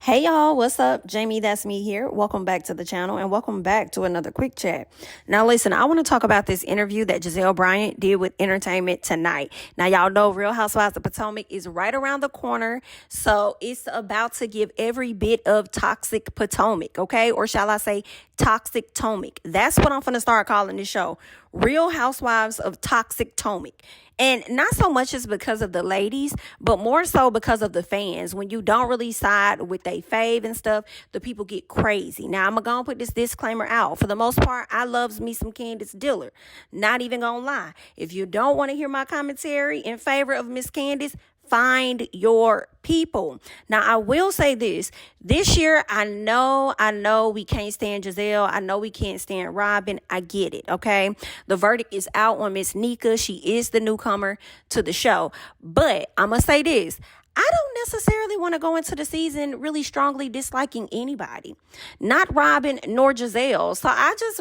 Hey y'all, what's up? JamiThatsMe here. Welcome back to the channel and welcome back to another quick chat. Now listen, I want to talk about this interview that Gizelle Bryant did with Entertainment Tonight. Now y'all know Real Housewives of Potomac is right around the corner, so it's about to give every bit of toxic Potomac, okay? Or shall I say toxic Tomic. That's what I'm going to start calling this show. Real Housewives of Toxic Tomic. And not so much as because of the ladies, but more so because of the fans. When you don't really side with they fave and stuff, the people get crazy. Now, I'm going to put this disclaimer out. For the most part, I loves me some Candiace Diller. Not even going to lie. If you don't want to hear my commentary in favor of Miss Candiace, find your people. Now, I will say this year, I know we can't stand Gizelle. I know we can't stand Robin. I get it. Okay. The verdict is out on Miss Nika. She is the newcomer to the show, but I'm going to say this. I don't necessarily want to go into the season really strongly disliking anybody, not Robin nor Gizelle. So I just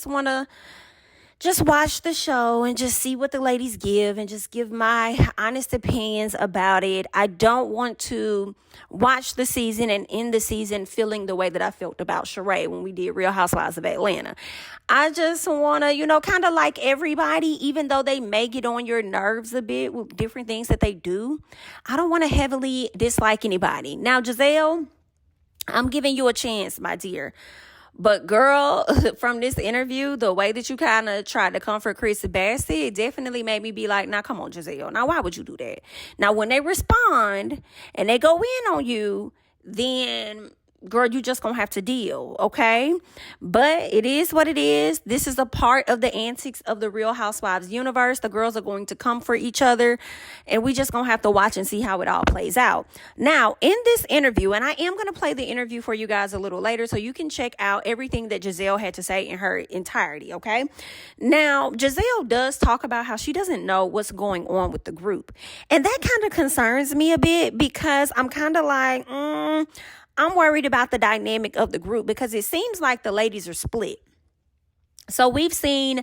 want to watch the show and just see what the ladies give and just give my honest opinions about it. I don't want to watch the season and end the season feeling the way that I felt about Sheree when we did Real Housewives of Atlanta. I just want to, kind of like everybody, even though they may get on your nerves a bit with different things that they do, I don't want to heavily dislike anybody. Now, Gizelle, I'm giving you a chance, my dear. But girl, from this interview, the way that you kind of tried to comfort Chris Bassett, it definitely made me be like, now come on, Gizelle. Now, why would you do that? Now, when they respond and they go in on you, then girl, you just gonna have to deal, okay? But it is what it is. This is a part of the antics of the Real Housewives universe. The girls are going to come for each other, and we just gonna have to watch and see how it all plays out. Now, in this interview, and I am gonna play the interview for you guys a little later so you can check out everything that Gizelle had to say in her entirety, okay? Now, Gizelle does talk about how she doesn't know what's going on with the group. And that kind of concerns me a bit because I'm kind of like, I'm worried about the dynamic of the group because it seems like the ladies are split. So we've seen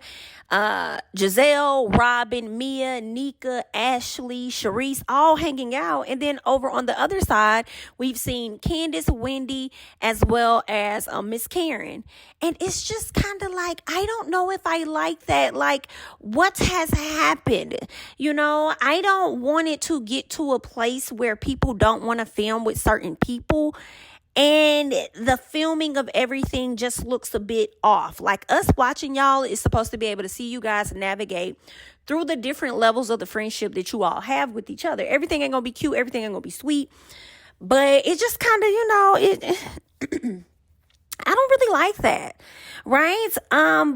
Gizelle, Robin, Mia, Nika, Ashley, Sharice all hanging out. And then over on the other side, we've seen Candiace, Wendy, as well as Miss Karen. And it's just kind of like, I don't know if I like that. Like, what has happened? I don't want it to get to a place where people don't want to film with certain people. And the filming of everything just looks a bit off. Like us watching y'all is supposed to be able to see you guys navigate through the different levels of the friendship that you all have with each other. Everything ain't gonna be cute. Everything ain't gonna be sweet. But it just kind of, I don't really like that, right?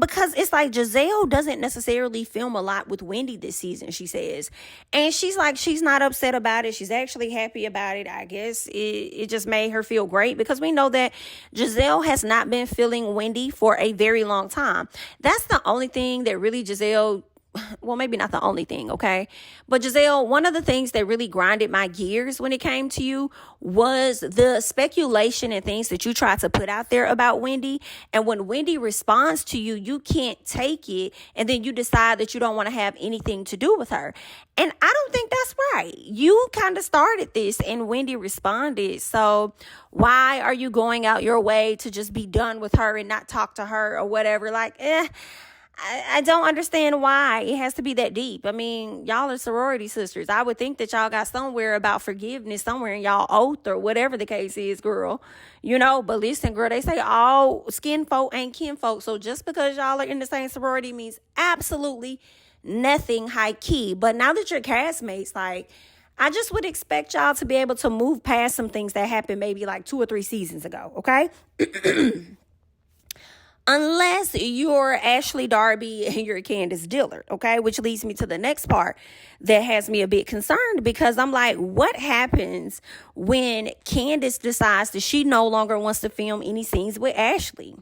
Because it's like Gizelle doesn't necessarily film a lot with Wendy this season, she says. And she's like, she's not upset about it. She's actually happy about it. I guess it just made her feel great because we know that Gizelle has not been feeling Wendy for a very long time. That's the only thing that really Gizelle, well, maybe not the only thing, okay? But Gizelle, one of the things that really grinded my gears when it came to you was the speculation and things that you tried to put out there about Wendy. And when Wendy responds to you, you can't take it. And then you decide that you don't want to have anything to do with her. And I don't think that's right. You kind of started this and Wendy responded. So why are you going out your way to just be done with her and not talk to her or whatever? Like, I don't understand why it has to be that deep. I mean, y'all are sorority sisters. I would think that y'all got somewhere about forgiveness somewhere in y'all oath or whatever the case is, girl. But listen, girl, they say all skin folk ain't kin folk. So just because y'all are in the same sorority means absolutely nothing high key. But now that you're castmates, like, I just would expect y'all to be able to move past some things that happened maybe like 2 or 3 seasons ago, okay? Unless you're Ashley Darby and you're Candiace Dillard, okay? Which leads me to the next part that has me a bit concerned because I'm like, what happens when Candiace decides that she no longer wants to film any scenes with Ashley?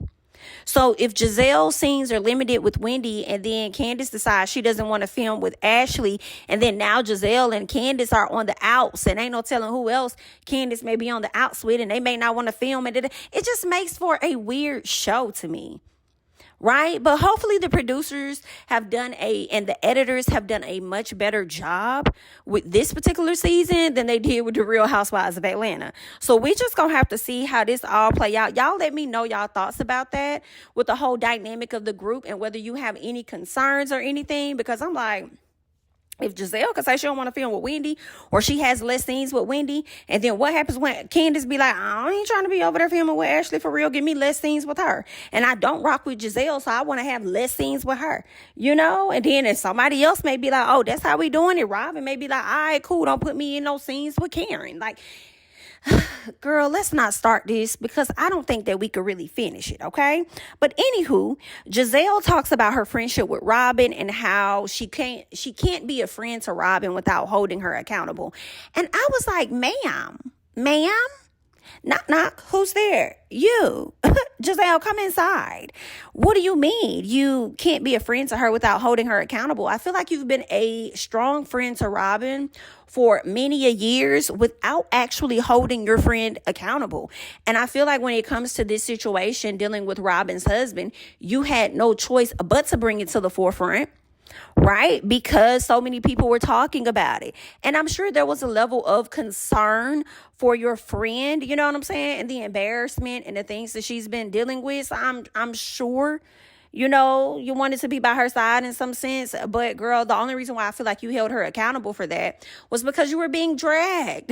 So if Gizelle's scenes are limited with Wendy and then Candiace decides she doesn't want to film with Ashley and then now Gizelle and Candiace are on the outs and ain't no telling who else Candiace may be on the outs with and they may not want to film it. It just makes for a weird show to me. right? But hopefully the producers have done and the editors have done a much better job with this particular season than they did with the Real Housewives of Atlanta. So we just gonna have to see how this all play out. Y'all let me know y'all thoughts about that with the whole dynamic of the group and whether you have any concerns or anything, because I'm like, if Gizelle could say she don't want to film with Wendy, or she has less scenes with Wendy, and then what happens when Candiace be like, I ain't trying to be over there filming with Ashley for real, give me less scenes with her. And I don't rock with Gizelle, so I want to have less scenes with her, you know? And then if somebody else may be like, oh, that's how we doing it, Robin may be like, all right, cool, don't put me in no scenes with Karen. Like, girl, let's not start this, because I don't think that we could really finish it, okay? But anywho, Gizelle talks about her friendship with Robin and how she can't be a friend to Robin without holding her accountable. And I was like, ma'am, knock, knock, who's there? You. Gizelle, come inside. What do you mean you can't be a friend to her without holding her accountable? I feel like you've been a strong friend to Robin for many a years without actually holding your friend accountable. And I feel like when it comes to this situation dealing with Robin's husband, you had no choice but to bring it to the forefront, right? Because so many people were talking about it. And I'm sure there was a level of concern for your friend, you know what I'm saying? And the embarrassment and the things that she's been dealing with. So I'm sure, you know, you wanted to be by her side in some sense. But girl, the only reason why I feel like you held her accountable for that was because you were being dragged.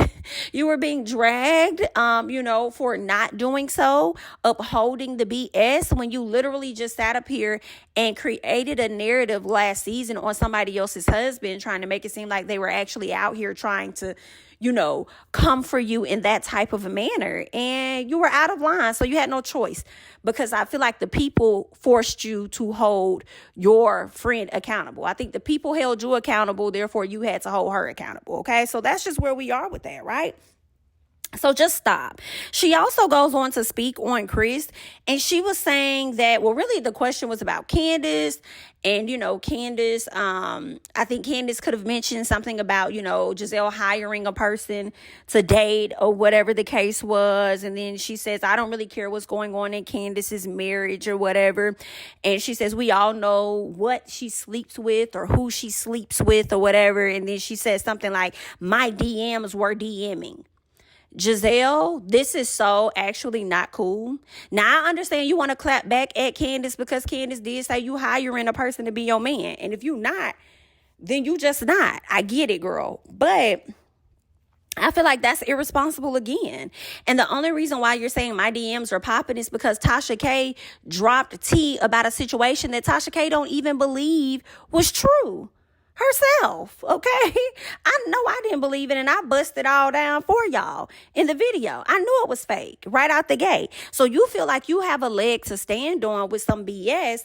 You were being dragged, you know, for not doing so, upholding the BS, when you literally just sat up here and created a narrative last season on somebody else's husband, trying to make it seem like they were actually out here trying to, you know, come for you in that type of a manner. And you were out of line. So you had no choice, because I feel like the people forced you to hold your friend accountable. I think the people held you accountable. Therefore, you had to hold her accountable. Okay. So that's just where we are with that, right? So just stop. She also goes on to speak on Chris, and she was saying that, well, really the question was about Candiace, and, you know, Candiace, I think Candiace could have mentioned something about, you know, Gizelle hiring a person to date or whatever the case was. And then she says, I don't really care what's going on in Candiace's marriage or whatever. And she says, we all know what she sleeps with or who she sleeps with or whatever. And then she says something like, my DMs were DMing. Gizelle, this is so actually not cool. Now, I understand you want to clap back at Candiace because Candiace did say you hiring a person to be your man. And if you not, then you just not. I get it, girl. But I feel like that's irresponsible again. And the only reason why you're saying my DMs are popping is because Tasha K dropped tea about a situation that Tasha K don't even believe was true herself, okay? I know I didn't believe it, and I busted all down for y'all in the video. I knew it was fake right out the gate. So you feel like you have a leg to stand on with some BS,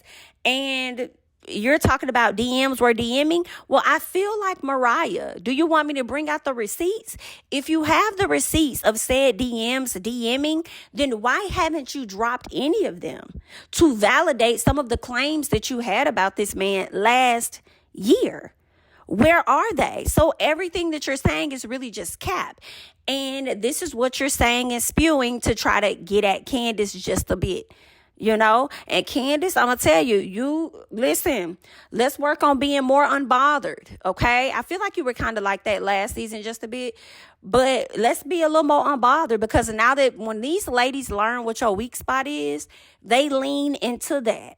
and you're talking about DMs were DMing. Well, I feel like Mariah. Do you want me to bring out the receipts? If you have the receipts of said DMs DMing, then why haven't you dropped any of them to validate some of the claims that you had about this man last year? Where are they? So everything that you're saying is really just cap. And this is what you're saying and spewing to try to get at Candiace just a bit, you know? And Candiace, I'm going to tell you, you listen, let's work on being more unbothered, okay? I feel like you were kind of like that last season just a bit, but let's be a little more unbothered, because now that when these ladies learn what your weak spot is, they lean into that.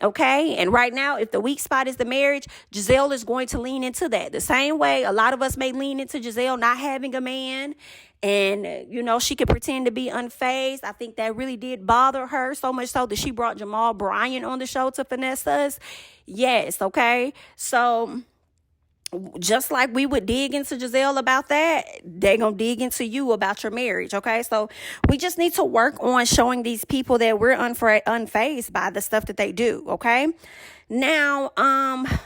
Okay. And right now, if the weak spot is the marriage, Gizelle is going to lean into that. The same way a lot of us may lean into Gizelle not having a man, and, you know, she could pretend to be unfazed. I think that really did bother her, so much so that she brought Jamal Bryant on the show to finesse us. Yes. Okay. So just like we would dig into Gizelle about that, they're going to dig into you about your marriage, okay? So we just need to work on showing these people that we're unfazed by the stuff that they do, okay? Now,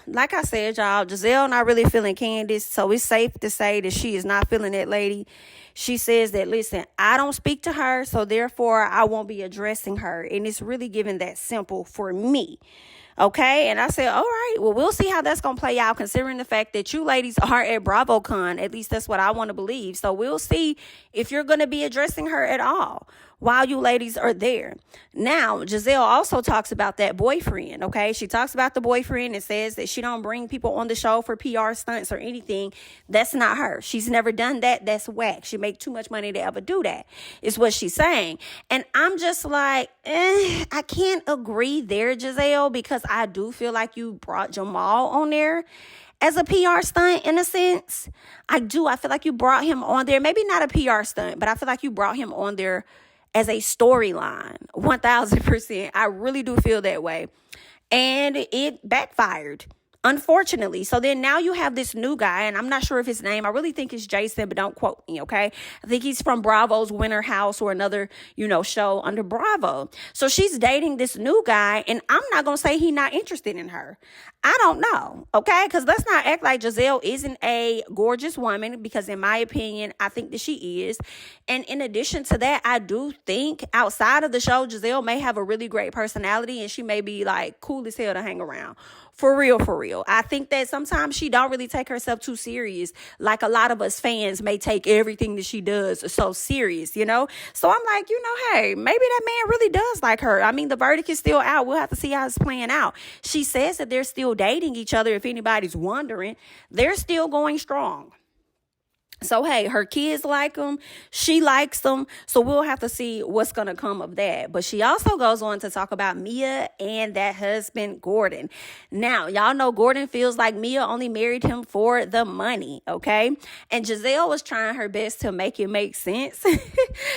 like I said, y'all, Gizelle not really feeling Candiace, so it's safe to say that she is not feeling that lady. She says that, listen, I don't speak to her, so therefore I won't be addressing her. And it's really given that simple for me. Okay. And I said, all right, well, we'll see how that's going to play out, considering the fact that you ladies are at BravoCon. At least that's what I want to believe. So we'll see if you're going to be addressing her at all while you ladies are there. Now, Gizelle also talks about that boyfriend. Okay. She talks about the boyfriend and says that she don't bring people on the show for PR stunts or anything. That's not her. She's never done that. That's whack. She make too much money to ever do that, is what she's saying. And I'm just like, I can't agree there, Gizelle, because I do feel like you brought Jamal on there as a PR stunt in a sense. I do. I feel like you brought him on there. Maybe not a PR stunt, but I feel like you brought him on there as a storyline. 1000%. I really do feel that way. And it backfired, unfortunately. So then now you have this new guy, and I'm not sure of his name. I really think it's Jason, but don't quote me, okay? I think he's from Bravo's Winter House or another, show under Bravo. So she's dating this new guy, and I'm not going to say he's not interested in her. I don't know, okay? Because let's not act like Gizelle isn't a gorgeous woman, because in my opinion, I think that she is. And in addition to that, I do think outside of the show, Gizelle may have a really great personality, and she may be like cool as hell to hang around. For real, for real. I think that sometimes she don't really take herself too serious, like a lot of us fans may take everything that she does so serious, So I'm like, hey, maybe that man really does like her. I mean, the verdict is still out. We'll have to see how it's playing out. She says that they're still dating each other. If anybody's wondering, they're still going strong. So, hey, her kids like him. She likes them. So we'll have to see what's going to come of that. But she also goes on to talk about Mia and that husband, Gordon. Now, y'all know Gordon feels like Mia only married him for the money, okay? And Gizelle was trying her best to make it make sense.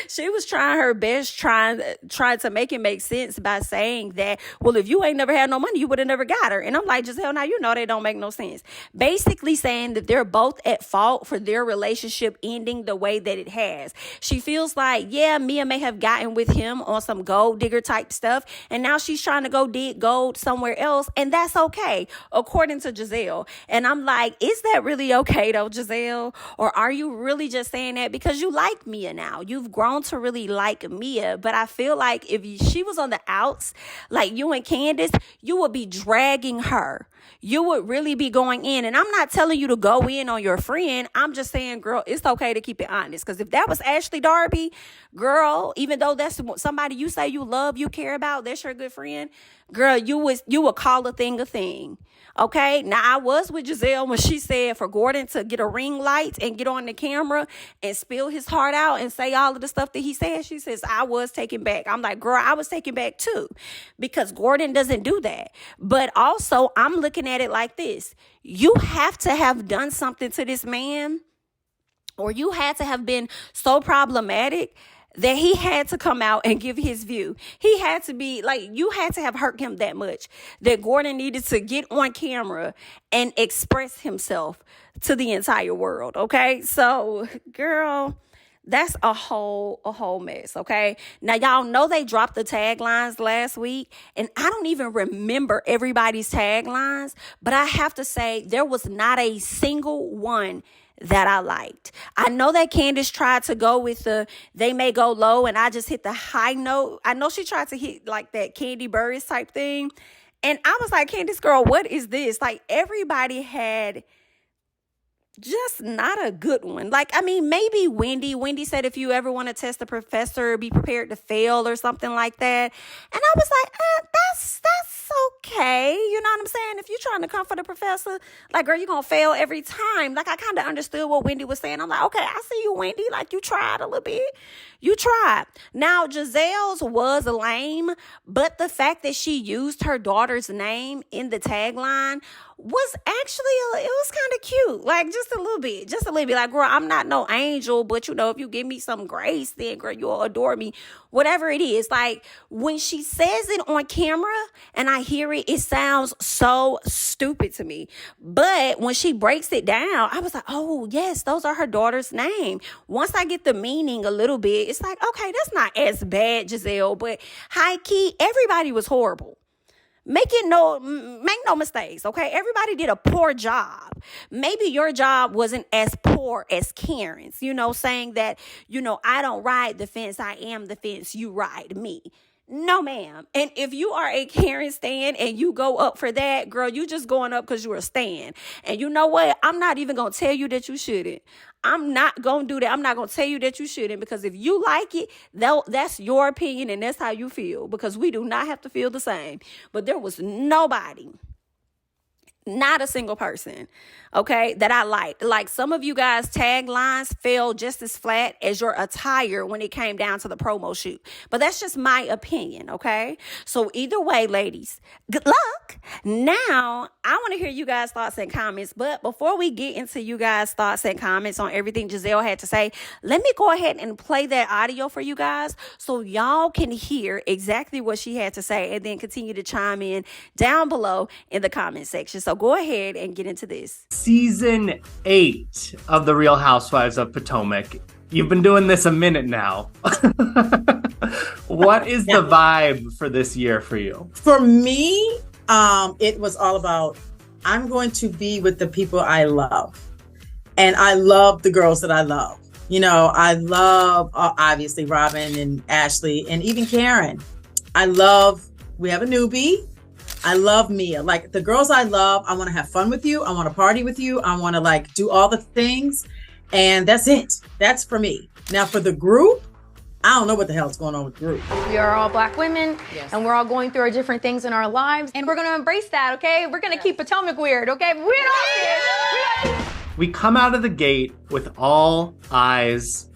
She was trying her best trying to make it make sense by saying that, well, if you ain't never had no money, you would have never got her. And I'm like, Gizelle, now they don't make no sense. Basically saying that they're both at fault for their relationship ending the way that it has. She feels like, yeah, Mia may have gotten with him on some gold digger type stuff, and now she's trying to go dig gold somewhere else, and that's okay, according to Gizelle. And I'm like, is that really okay though, Gizelle? Or are you really just saying that because you like Mia now? You've grown to really like Mia, but I feel like if she was on the outs, like you and Candiace, you would be dragging her. You would really be going in. And I'm not telling you to go in on your friend. I'm just saying, girl, it's okay to keep it honest. Because if that was Ashley Darby, girl, even though that's somebody you say you love, you care about, that's your good friend, girl, you would call a thing. Okay. Now, I was with Gizelle when she said for Gordon to get a ring light and get on the camera and spill his heart out and say all of the stuff that he said. She says, I was taken back. I'm like, girl, I was taken back too, because Gordon doesn't do that. But also, I'm looking at it like this. You have to have done something to this man, or you had to have been so problematic that he had to come out and give his view. He had to be like, you had to have hurt him that much that Gordon needed to get on camera and express himself to the entire world. Okay. So girl, that's a whole mess. Okay. Now, y'all know they dropped the taglines last week, and I don't even remember everybody's taglines, but I have to say there was not a single one that I liked. I know that Candiace tried to go with they may go low, and I just hit the high note. I know she tried to hit like that Candy Burris type thing. And I was like, Candiace, girl, what is this? Like, everybody had just not a good one. Like, I mean, maybe Wendy said, if you ever want to test the professor, be prepared to fail or something like that. And I was like, that's okay. You know what I'm saying? If you're trying to come for the professor, like, girl, you're going to fail every time. Like, I kind of understood what Wendy was saying. I'm like, okay, I see you, Wendy. Like, you tried a little bit. You tried. Now, Gizelle's was lame, but the fact that she used her daughter's name in the tagline was actually, it was kind of cute. Like, just a little bit. Like, girl, I'm not no angel, but if you give me some grace, then, girl, you'll adore me. Whatever it is. Like, when she says it on camera and I hear it, it sounds so stupid to me. But when she breaks it down, I was like, oh, yes, those are her daughter's name. Once I get the meaning a little bit, it's like, okay, that's not as bad, Gizelle, but high key, everybody was horrible. Make no mistakes, okay? Everybody did a poor job. Maybe your job wasn't as poor as Karen's, saying that, I don't ride the fence, I am the fence, you ride me. No, ma'am. And if you are a Karen stan and you go up for that, girl, you just going up because you're a stan. And you know what? I'm not even going to tell you that you shouldn't. I'm not going to do that. I'm not going to tell you that you shouldn't, because if you like it, that's your opinion and that's how you feel, because we do not have to feel the same. But there was nobody, not a single person, okay, that I liked. Like, some of you guys' taglines fell just as flat as your attire when it came down to the promo shoot. But that's just my opinion, okay? So either way, ladies, good luck. Now, I want to hear you guys' thoughts and comments. But before we get into you guys' thoughts and comments on everything Gizelle had to say, let me go ahead and play that audio for you guys so y'all can hear exactly what she had to say, and then continue to chime in down below in the comment section. So go ahead and get into this. Season 8 of The Real Housewives of Potomac. You've been doing this a minute now. What is the vibe for this year for you? For me, it was all about, I'm going to be with the people I love. And I love the girls that I love. I love, obviously, Robin and Ashley and even Karen. We have a newbie. I love Mia. Like, the girls I love, I want to have fun with you. I want to party with you. I want to do all the things. And that's it. That's for me. Now for the group, I don't know what the hell's going on with the group. We are all Black women, yes, and we're all going through our different things in our lives. And we're going to embrace that, okay? We're going to keep Potomac weird, okay? We don't care. We come out of the gate with all eyes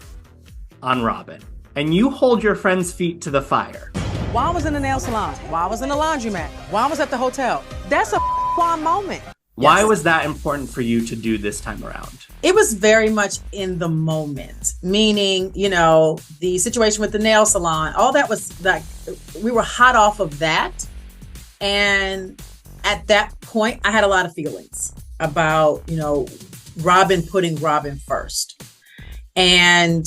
on Robin. And you hold your friend's feet to the fire. Why I was in the nail salon? Why I was in the laundromat? Why I was at the hotel? That's a one moment. Why was that important for you to do this time around? It was very much in the moment, meaning, the situation with the nail salon, all that was like, we were hot off of that. And at that point, I had a lot of feelings about, Robin putting Robin first. And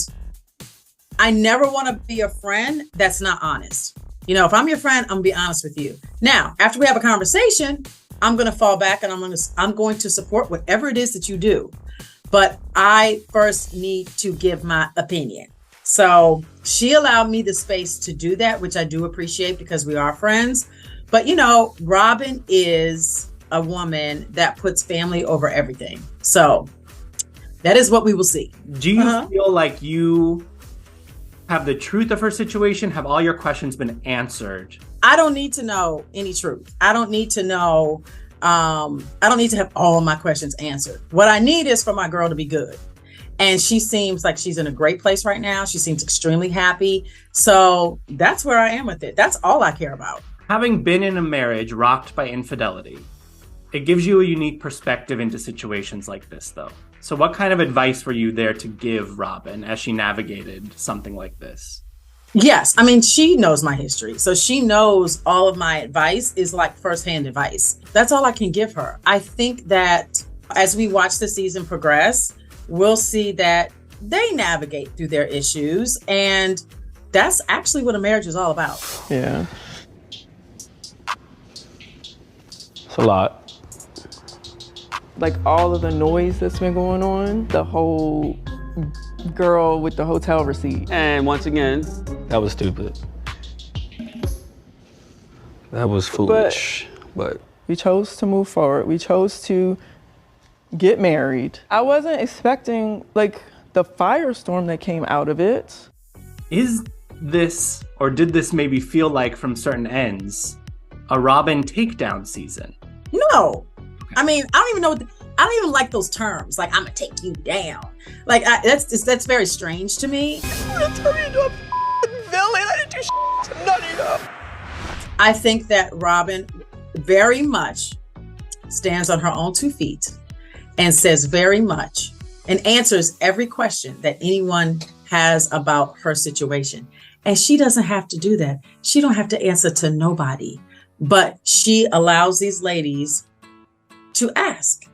I never want to be a friend that's not honest. If I'm your friend, I'm gonna be honest with you. Now, after we have a conversation, I'm gonna fall back and I'm going to support whatever it is that you do. But I first need to give my opinion. So she allowed me the space to do that, which I do appreciate because we are friends. But Robin is a woman that puts family over everything. So that is what we will see. Do you feel like you have the truth of her situation? Have all your questions been answered? I don't need to know any truth. I don't need to know, I don't need to have all of my questions answered. What I need is for my girl to be good. And she seems like she's in a great place right now. She seems extremely happy. So that's where I am with it. That's all I care about. Having been in a marriage rocked by infidelity, it gives you a unique perspective into situations like this, though. So what kind of advice were you there to give Robin as she navigated something like this? Yes. She knows my history. So she knows all of my advice is like firsthand advice. That's all I can give her. I think that as we watch the season progress, we'll see that they navigate through their issues. And that's actually what a marriage is all about. Yeah. It's a lot. Like, all of the noise that's been going on, the whole girl with the hotel receipt. And once again, that was stupid. That was foolish, but we chose to move forward. We chose to get married. I wasn't expecting, the firestorm that came out of it. Is this, or did this maybe feel like from certain ends, a Robin takedown season? No. I don't even know. I don't even like those terms. Like, I'm gonna take you down. That's very strange to me. You turned me into a villain. I didn't do shit to none of you. I think that Robin very much stands on her own 2 feet and says very much and answers every question that anyone has about her situation. And she doesn't have to do that. She don't have to answer to nobody, but she allows these ladies to ask.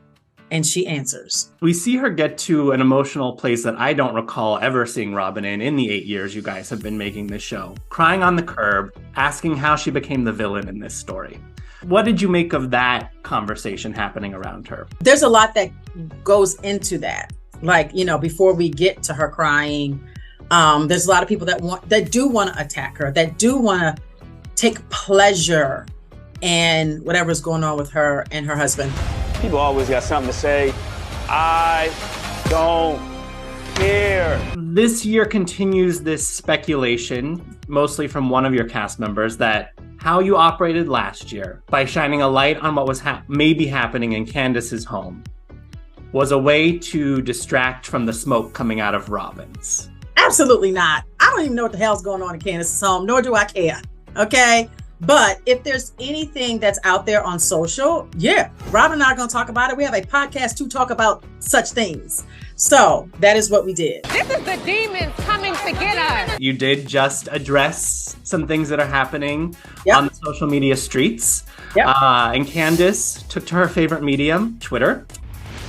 and she answers. We see her get to an emotional place that I don't recall ever seeing Robin in the 8 years you guys have been making this show. Crying on the curb, asking how she became the villain in this story. What did you make of that conversation happening around her? There's a lot that goes into that. Like, before we get to her crying, there's a lot of people that do want to attack her, that do want to take pleasure in whatever's going on with her and her husband. People always got something to say. I don't care. This year continues this speculation, mostly from one of your cast members, that how you operated last year by shining a light on what was maybe happening in Candiace's home was a way to distract from the smoke coming out of Robin's. Absolutely not. I don't even know what the hell's going on in Candiace's home, nor do I care. Okay? But if there's anything that's out there on social, yeah, Robin and I are going to talk about it. We have a podcast to talk about such things. So that is what we did. This is the demons coming to get us. You did just address some things that are happening on the social media streets. Yep. And Candiace took to her favorite medium, Twitter.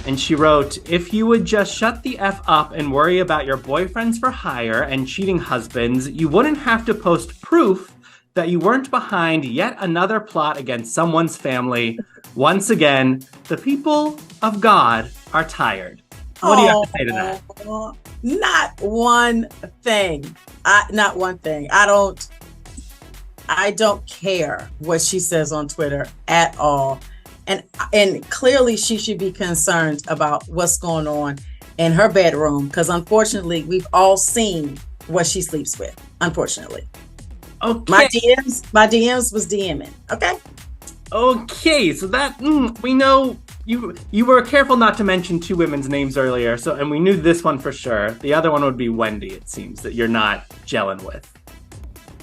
And she wrote, "If you would just shut the F up and worry about your boyfriends for hire and cheating husbands, you wouldn't have to post proof that you weren't behind yet another plot against someone's family. Once again, the people of God are tired." What do you have to say to that? Not one thing. Not one thing. I don't care what she says on Twitter at all. And clearly she should be concerned about what's going on in her bedroom, because unfortunately we've all seen what she sleeps with. Unfortunately. Okay. My DMs was DMing. Okay, so that we know you were careful not to mention two women's names earlier, and we knew this one for sure. The other one would be Wendy, it seems, that you're not gelling with.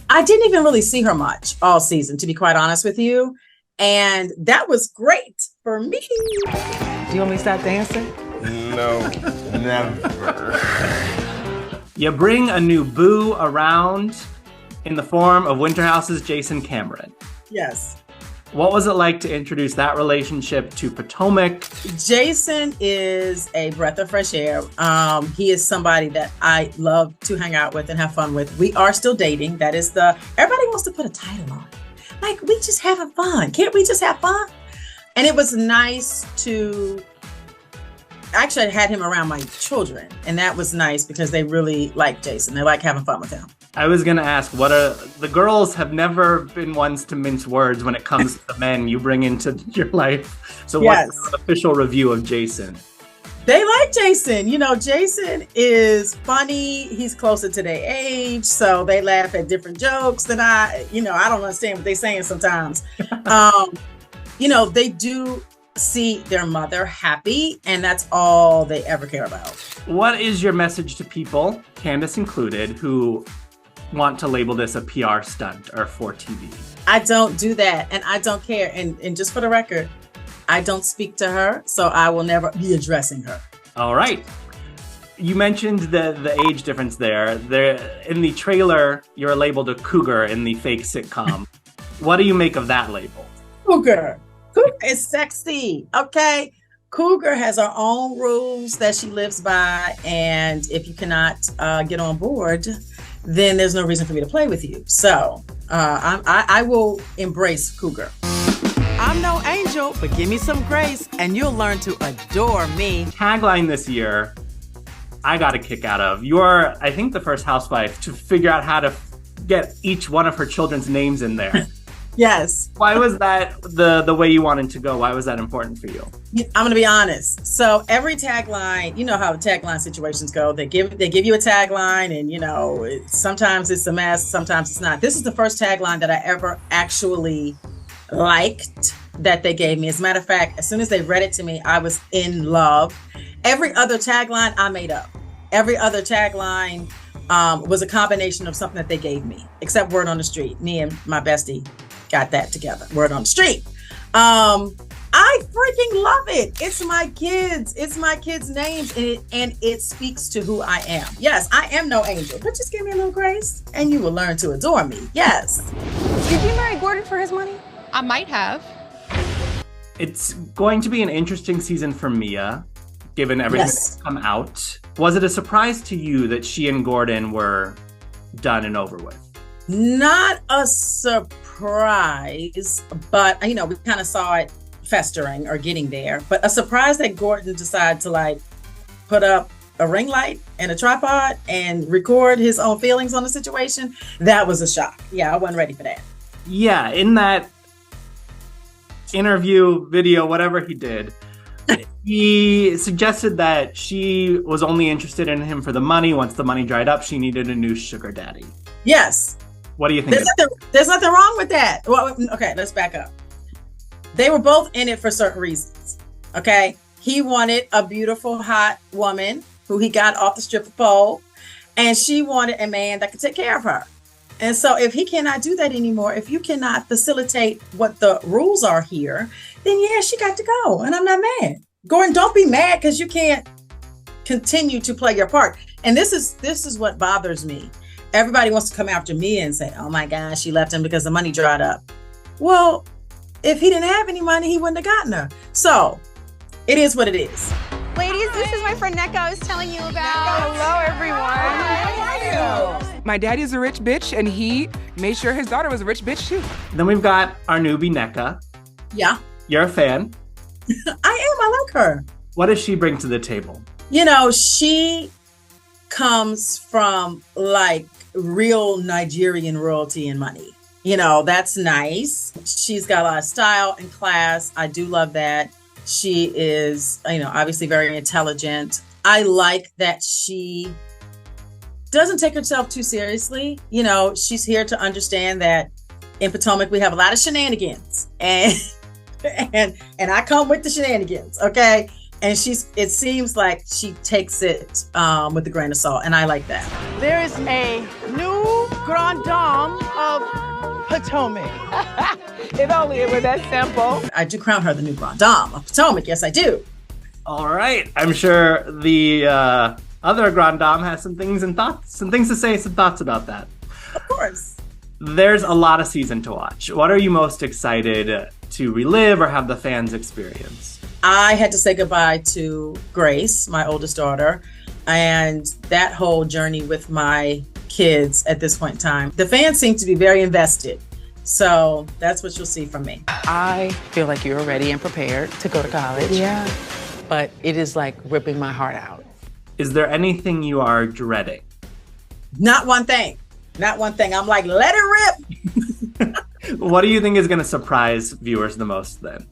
I didn't even really see her much all season, to be quite honest with you. And that was great for me. Do you want me to start dancing? No, never. You bring a new boo around in the form of Winterhouse's Jason Cameron. Yes. What was it like to introduce that relationship to Potomac? Jason is a breath of fresh air. He is somebody that I love to hang out with and have fun with. We are still dating. That is everybody wants to put a title on it. Like, we just having fun. Can't we just have fun? And it was nice to actually I had him around my children, and that was nice because they really like Jason. They like having fun with him. I was going to ask, the girls have never been ones to mince words when it comes to the men you bring into your life. So what's the official review of Jason? They like Jason. Jason is funny. He's closer to their age, so they laugh at different jokes than I don't understand what they're saying sometimes. They do see their mother happy, and that's all they ever care about. What is your message to people, Candiace included, who want to label this a PR stunt or for TV? I don't do that, and I don't care. And just for the record, I don't speak to her, so I will never be addressing her. All right. You mentioned the age difference there. In the trailer, you're labeled a cougar in the fake sitcom. What do you make of that label? Cougar. Cougar is sexy, okay? Cougar has her own rules that she lives by, and if you cannot get on board, then there's no reason for me to play with you. So I will embrace cougar. I'm no angel, but give me some grace and you'll learn to adore me. Tagline this year, I got a kick out of. You're, I think, the first housewife to figure out how to get each one of her children's names in there. Yes. Why was that the way you wanted to go? Why was that important for you? I'm going to be honest. So every tagline, you know how the tagline situations go. They give you a tagline, and sometimes it's a mess, sometimes it's not. This is the first tagline that I ever actually liked that they gave me. As a matter of fact, as soon as they read it to me, I was in love. Every other tagline I made up. Every other tagline was a combination of something that they gave me, except Word on the Street. Me and my bestie got that together. Word on the Street. I freaking love it. It's my kids. It's my kids' names, and it speaks to who I am. Yes, I am no angel, but just give me a little grace, and you will learn to adore me. Yes. Did you marry Gordon for his money? I might have. It's going to be an interesting season for Mia, given everything that's come out. Was it a surprise to you that she and Gordon were done and over with? Not a surprise, but we kind of saw it festering or getting there. But a surprise that Gordon decided to like put up a ring light and a tripod and record his own feelings on the situation. That was a shock. Yeah, I wasn't ready for that. Yeah, in that interview, video, whatever he did, he suggested that she was only interested in him for the money. Once the money dried up, she needed a new sugar daddy. Yes. What do you think? There's nothing wrong with that. Well, okay, let's back up. They were both in it for certain reasons. Okay. He wanted a beautiful, hot woman who he got off the stripper pole, and she wanted a man that could take care of her. And so if he cannot do that anymore, if you cannot facilitate what the rules are here, then yeah, she got to go. And I'm not mad. Gordon, don't be mad because you can't continue to play your part. And this is what bothers me. Everybody wants to come after me and say, oh my gosh, she left him because the money dried up. Well, if he didn't have any money, he wouldn't have gotten her. So it is what it is. Ladies, this is my friend Neko I was telling you about. Hello, everyone. How are you? My daddy's a rich bitch, and he made sure his daughter was a rich bitch too. Then we've got our newbie, Nneka. Yeah. You're a fan. I like her. What does she bring to the table? She comes from like real Nigerian royalty and money. That's nice. She's got a lot of style and class. I do love that. She is, obviously very intelligent. I like that she doesn't take herself too seriously. She's here to understand that in Potomac, we have a lot of shenanigans and I come with the shenanigans. Okay. And it seems like she takes it with a grain of salt. And I like that. There is a new Grand Dame of Potomac. If only it were that simple. I do crown her the new Grand Dame of Potomac. Yes, I do. All right. I'm sure the other Grand Dame has some things to say, some thoughts about that. Of course. There's a lot of season to watch. What are you most excited to relive or have the fans experience? I had to say goodbye to Grace, my oldest daughter, and that whole journey with my kids at this point in time. The fans seem to be very invested. So that's what you'll see from me. I feel like you're ready and prepared to go to college. Yeah. But it is like ripping my heart out. Is there anything you are dreading? Not one thing. Not one thing. I'm like, let it rip. What do you think is going to surprise viewers the most then?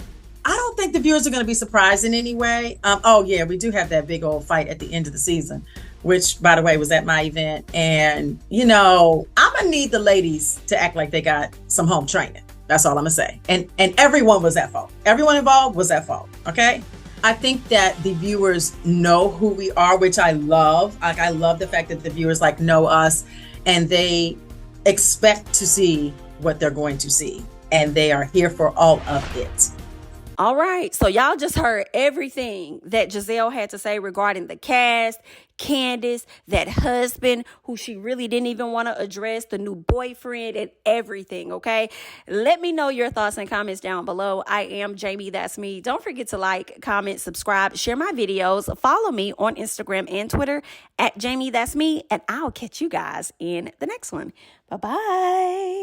I don't think the viewers are going to be surprised in any way. Oh yeah, we do have that big old fight at the end of the season, which by the way was at my event. And I'm gonna need the ladies to act like they got some home training. That's all I'm gonna say. And everyone was at fault. Everyone involved was at fault. Okay. I think that the viewers know who we are, which I love. Like I love the fact that the viewers know us and they expect to see what they're going to see. And they are here for all of it. All right, so y'all just heard everything that Gizelle had to say regarding the cast, Candiace, that husband who she really didn't even want to address, the new boyfriend, and everything, okay? Let me know your thoughts and comments down below. I am JamiThatsMe. Don't forget to like, comment, subscribe, share my videos, follow me on Instagram and Twitter at JamiThatsMe, and I'll catch you guys in the next one. Bye-bye.